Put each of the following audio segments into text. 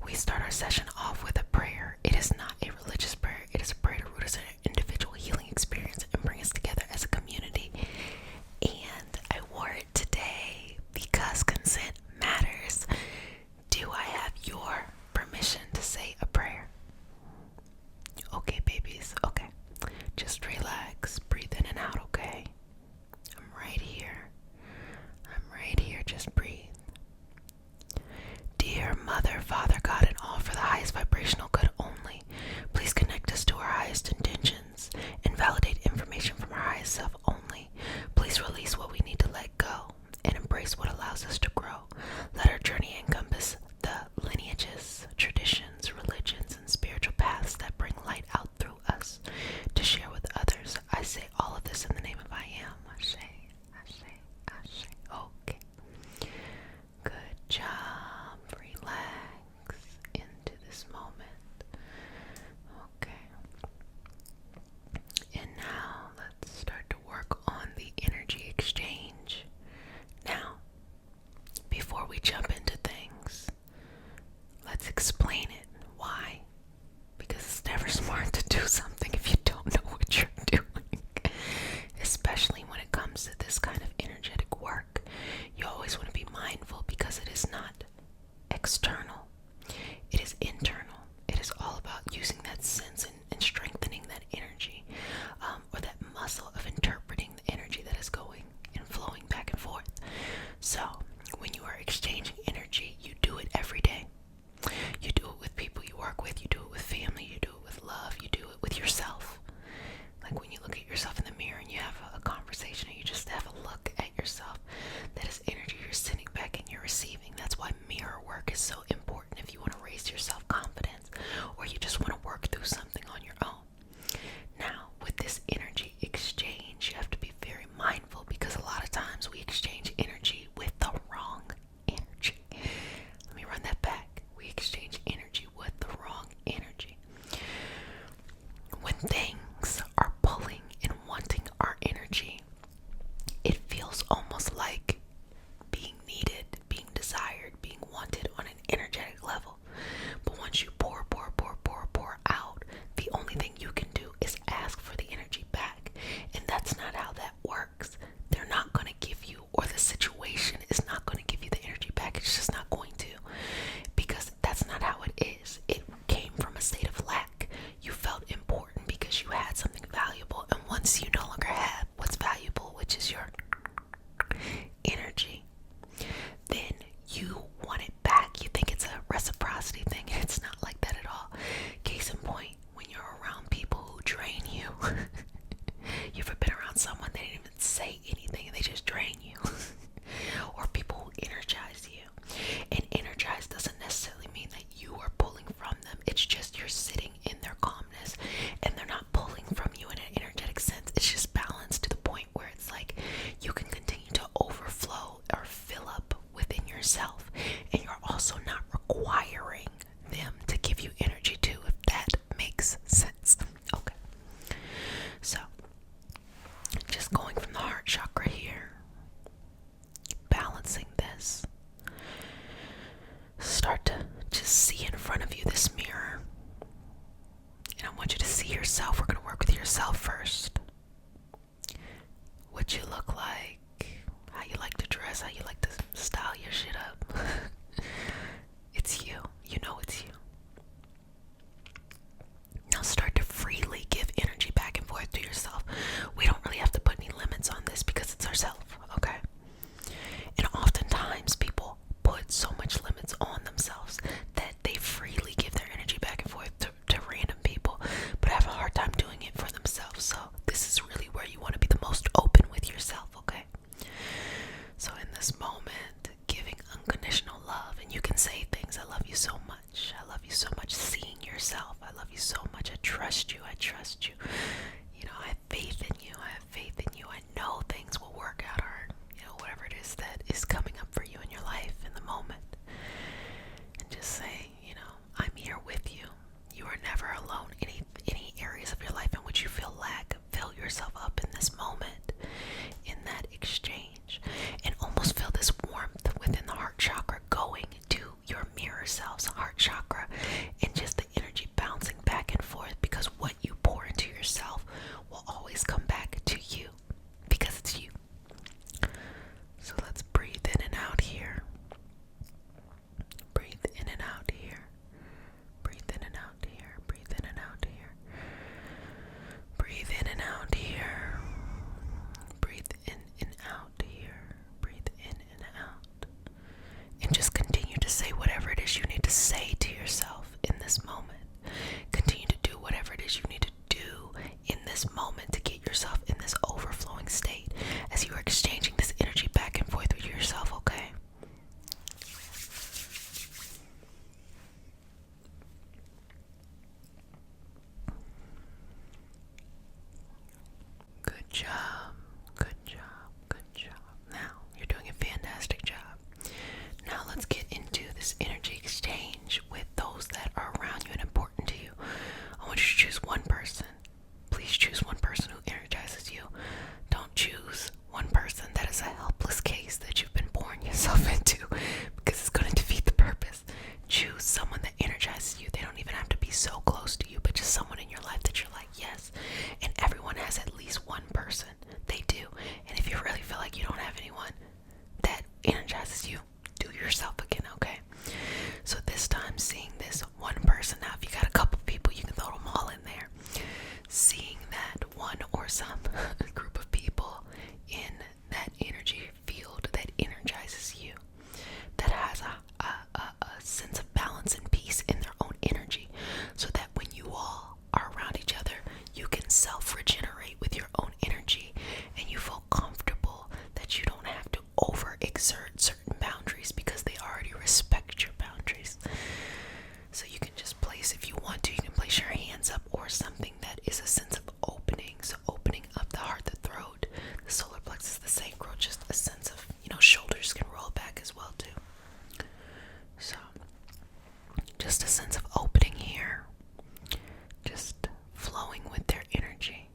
we start our session off with a prayer. It is not a religious prayer. It is a prayer to root us in an individual healing experience and bring us together as a community. And I wore it today because consent matters. Do I have your permission to say a prayer? Okay, babies. Okay. Just relax. Breathe in and out, okay? I'm right here. I'm right here. Just breathe. Dear Mother, Father, God, and all for the highest vibrational good only, please connect us to our highest intentions and validate information from our highest self only. Please release what we need to let go and embrace what allows us to grow. Let our journey encompass the lineages, traditions, religions, and spiritual paths that bring light out through us to share with others. I say all of this in the name of I am. Ashe, Ashe, Ashe. Okay. Good job. Relax into this moment. Okay. And now let's start to work on the energy exchange. Now, before we jump into things, let's explain it. Why? Because it's never smart to do something if you don't know what you're doing. Especially when it comes to this kind of energetic work. You always want to be mindful because it is not external. It is internal. It is all about using that sense and strengthening that energy, or that muscle of interpreting the energy that is going and flowing back and forth. So, when you are exchanging energy, you do it every day. You do it with people you work with, you do it with family, you do it with love, you do it with yourself. Like when you look at yourself in the mirror and you have a conversation, or you just have a look at yourself, that is energy you're sending back and you're receiving. That's why mirror work is so important if you want to raise your self-confidence, or you just want to work through something on your own. Now, with this energy exchange, you have to be very mindful because a lot of times we exchange energy with the wrong energy. Let me run that back. We exchange energy with the wrong energy. When things are pulling and wanting our energy, it feels almost like being needed, being desired, being wanted on an energetic level. But once you pour out, the only thing you can do is ask for the energy back. And that's not how that works. They're not going to give you, or the situation is not going to give you the energy back. It's just not going to. Because that's not how it is. It came from a state of lack. You felt important because you had something valuable. And once you no longer have what's valuable, which is your energy, then you want it back. You think it's a reciprocity thing. It's not like that at all. Case in point, when you're around people who drain you. You ever been around someone that didn't even say anything and they just drain you? Or people who energize you. And energize doesn't necessarily mean that you are pulling from them. It's just you're sitting in their calmness and they're not pulling from you in an energetic sense. It's just balanced to the point where it's like you can continue to overflow or fill up within yourself, and you're also not requiring them to give you energy too, if that makes sense. Okay. So, just going from the heart chakra here, balancing this. Start to just see in front of you this mirror. And I want you to see yourself. We're going to work with yourself first. What you look like, how you like to dress, how you like to style your shit up. It's you. You know it's you. Now start to freely give energy back and forth to yourself. We don't really have to put any limits on this because it's ourselves, okay? And oftentimes people put so much limits on themselves that they freely give their energy back and forth to random people, but have a hard time doing it for themselves. So this is really where you want to be the most open with yourself, okay? So in this moment, giving unconditional love, and you can say things, I love you so much. I love you so much. Seeing yourself, I love you so much. I trust you. I trust you. You know, I have faith in you. I have faith in you. I know things will work out, or, you know, whatever it is that is coming up for you in your life in the moment. And just say, you know, I'm here with you. You are never alone. Any areas of your life in which you feel lack, fill yourself up in this moment, in that exchange, and almost feel this warmth within the heart chakra going to your mirror selves. Heart chakra just a sense of opening here, just flowing with their energy.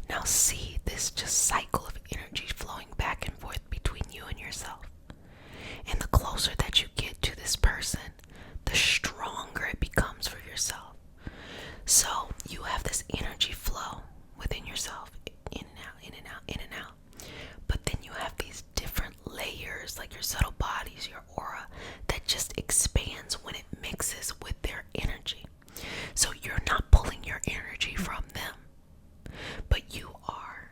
Now see this just cycle of energy flowing back and forth between you and yourself. And the closer that you get to this person, the stronger it becomes for yourself. So you have this energy flow within yourself, in and out, in and out, in and out. But then you have these different layers, like your subtle bodies, your aura, that just expands when it mixes with their energy. So you're not pulling your energy from them, but you are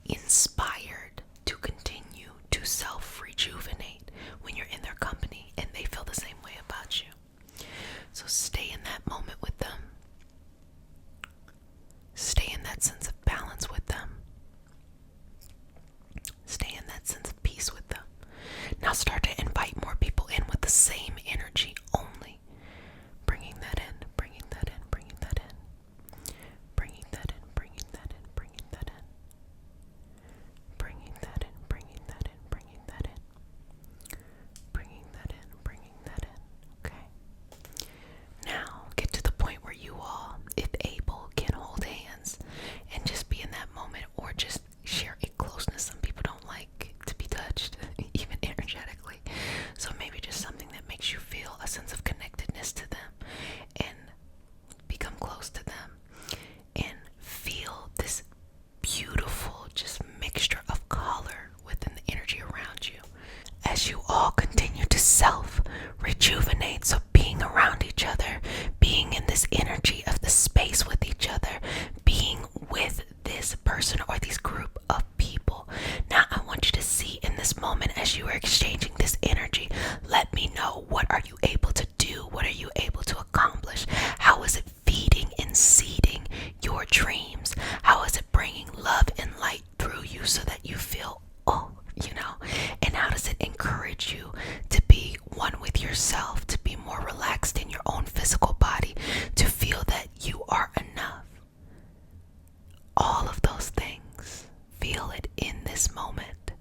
inspired to continue to self-rejuvenate when you're in their company and they feel the same way about you. So stay in that moment with them. Stay in that sense of balance with them. Stay in that sense of peace with them. Now start to invite more people in with the same energy only. Bringing that in, bringing that in, bringing that in. Bringing that in, bringing that in, bringing that in. Bringing that in, bringing that in, bringing that in. Bringing that in, bringing that in. Okay. Now get to the point where you all, if able, can hold hands and just be in that moment, or just share a closeness. Some people don't like to be touched, even energetically. So maybe just something that makes you feel a sense of connectedness to them and become close to them and feel this beautiful just mixture of color within the energy around you as you all continue to self-rejuvenate. So being around each other, being in this energy of the space with each other, being with this person or this group of people. Now I want you to see in this moment, as you are exchanging this energy, let me know, what are you able to do? What are you able to accomplish? How is it feeding and seeding your dreams? How is it bringing love and light through you so that you feel, and how does it encourage you to be one with yourself, to be more relaxed in your own physical body, to feel that you are enough? All of those things, feel it in this moment.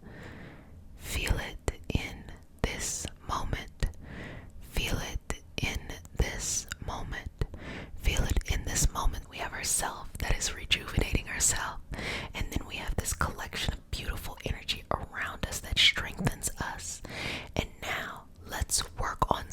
Feel it in this moment. Feel it in this moment. Feel it in this moment. We have ourself that is rejuvenating ourselves, and then we have this collection of beautiful energy around us that strengthens us. And now let's work on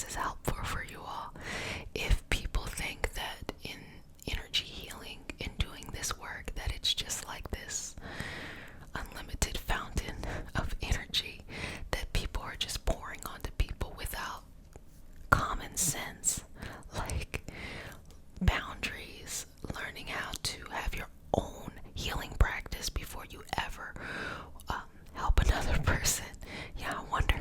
is helpful for you all. If people think that in energy healing and doing this work that it's just like this unlimited fountain of energy that people are just pouring onto people without common sense, like boundaries, learning how to have your own healing practice before you ever help another person. Yeah, I wonder.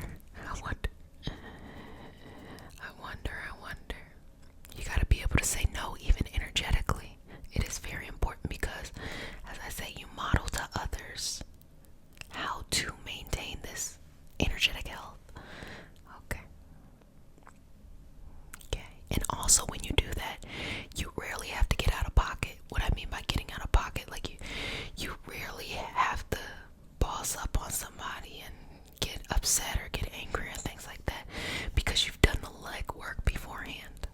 You gotta be able to say no even energetically. It is very important because, as I say, you model to others how to maintain this energetic health. Okay. And also when you do that, you rarely have to get out of pocket. What I mean by getting out of pocket, like you rarely have to boss up on somebody and get upset or get angry or things like that because you've done the legwork beforehand.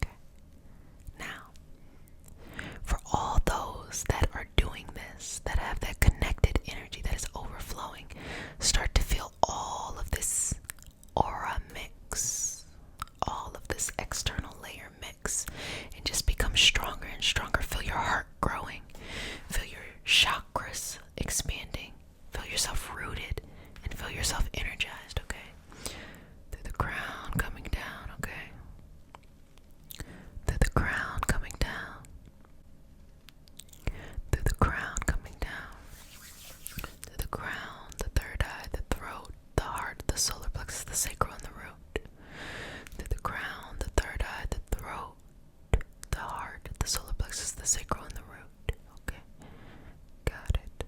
Okay. Now, for all those that are doing this, that have that connected energy that is overflowing, start to feel all of this aura mix, all of this external layer mix, and just become stronger and stronger. Feel your heart growing, feel your chakras expanding, feel yourself rooted, and feel yourself energized, okay? Through the crown coming down, okay? Through the crown coming down. Through the crown coming down. Through the crown, the third eye, the throat, the heart, the solar plexus, the sacral, and the root. Through the crown, the third eye, the throat, the heart, the solar plexus, the sacral, and the root. Okay. Got it.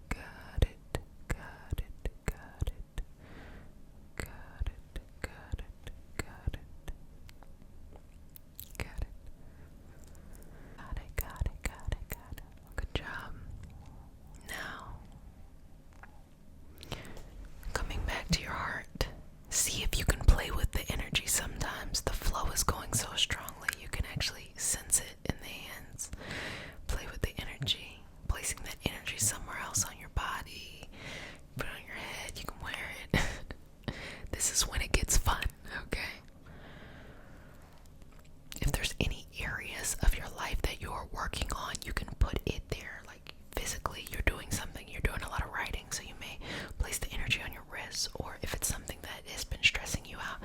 Got it. Got it. Got it. Got it. Got it. Got it. Got it. Got it. Got it. Got it. Good job. Now, coming back to your heart, see if you can play with the energy. Sometimes the flow is going so strongly you can actually sense it in the hands. Play with the energy, placing that energy somewhere else on your body. Put it on your head, you can wear it. This is when it gets fun, okay? If there's any areas of your life that you are working on, you can put it there. Like physically, you're doing something, you're doing a lot of writing, so you may place the energy on your wrist. Or if it's something that has been stressing you out,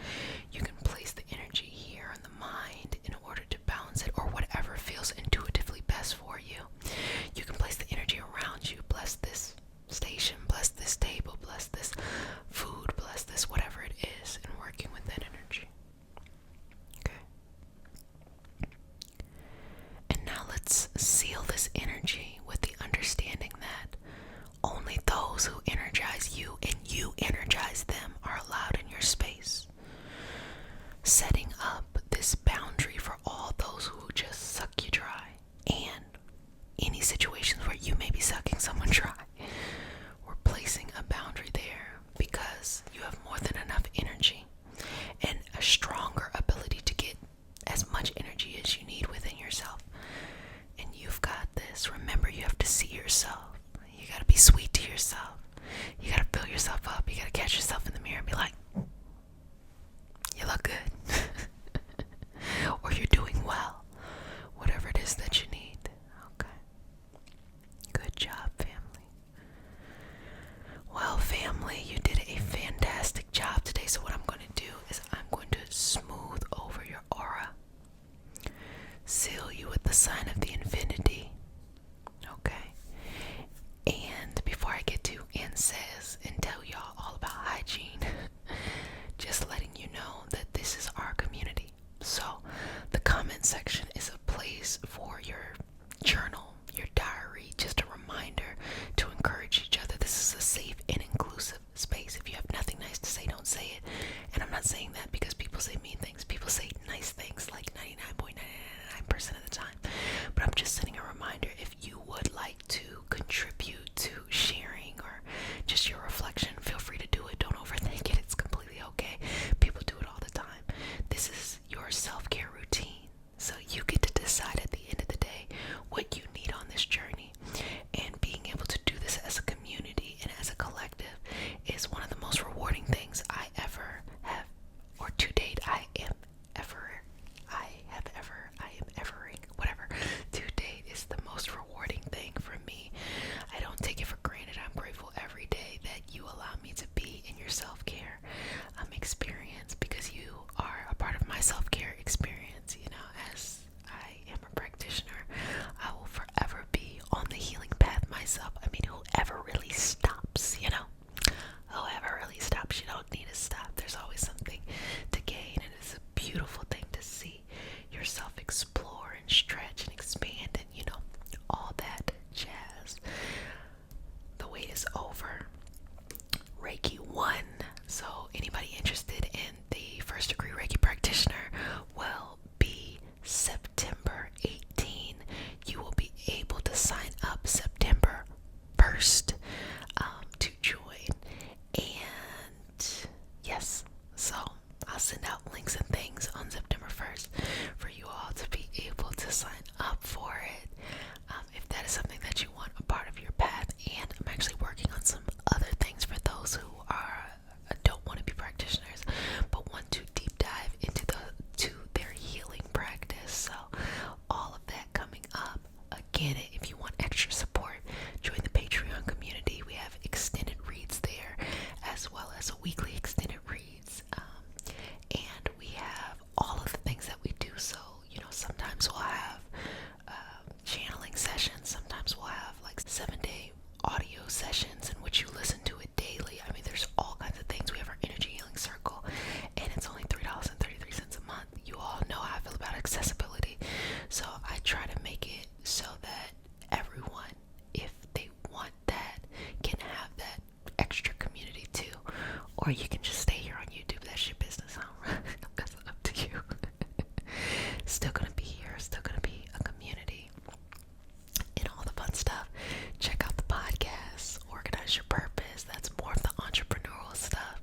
you can place the energy here in the mind in order to balance it, or whatever feels intuitively best for you. You can place the energy around you. Bless this station, bless this table, bless this food, bless this whatever it is, and working with that energy. Okay. And now let's seal this energy with the understanding that only those who energize you and you energize them are allowed in your space. Setting up this boundary for all those who just suck you dry, and any situations where you may be sucking someone dry. We're placing a boundary there because you have more than enough energy and a stronger ability to get as much energy as you need within yourself. And you've got this. Remember, you have to see yourself. You gotta be sweet to yourself. You gotta fill yourself up. You gotta catch yourself in the mirror and be like, you look good. Or you're doing well. Whatever it is that you need. Okay. Good job, family. Well, family, you did a fantastic job today. So what I'm going to do is I'm going to send out links and things on September 1st for you all to be able to sign up for it. If that is something that you want a part of your path, and I'm actually working on some other things for those who don't want to be practitioners but want to deep dive into their healing practice. So all of that coming up. Again, if you want extra support, join the Patreon community. We have extended reads there, as well as weekly extended reads, and we have all of the things that we do. So sometimes we'll have channeling sessions. Sometimes we'll have like 7-day audio sessions in which you listen to it daily. I mean, there's all kinds of things. We have our energy healing circle, and it's only $3.33 a month. You all know how I feel about accessibility, so I try to make it so that everyone, if they want that, can have that extra community too. Or you can just stay here on YouTube. That's your business, huh? That's up to you. Still gonna be here, still gonna be a community and all the fun stuff. Check out the podcast, Organize Your Purpose. That's more of the entrepreneurial stuff.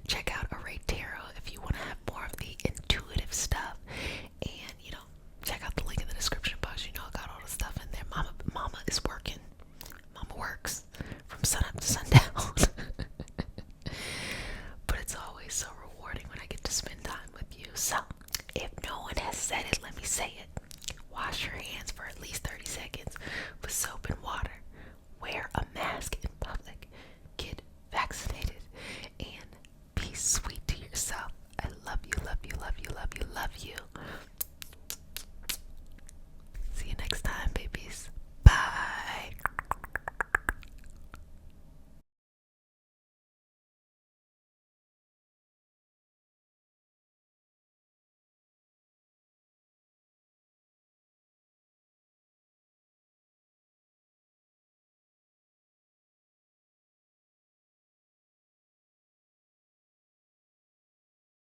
Check out Array Tarot if you want to have more of the intuitive stuff. And check out the link in the description box. I got all the stuff in there. Mama is working. Mama works from sun up to sundown. But it's always so rewarding when I get to spend time with you. So if no one has said it, let me say it. Wash your hands for at least 30 seconds with soap and water.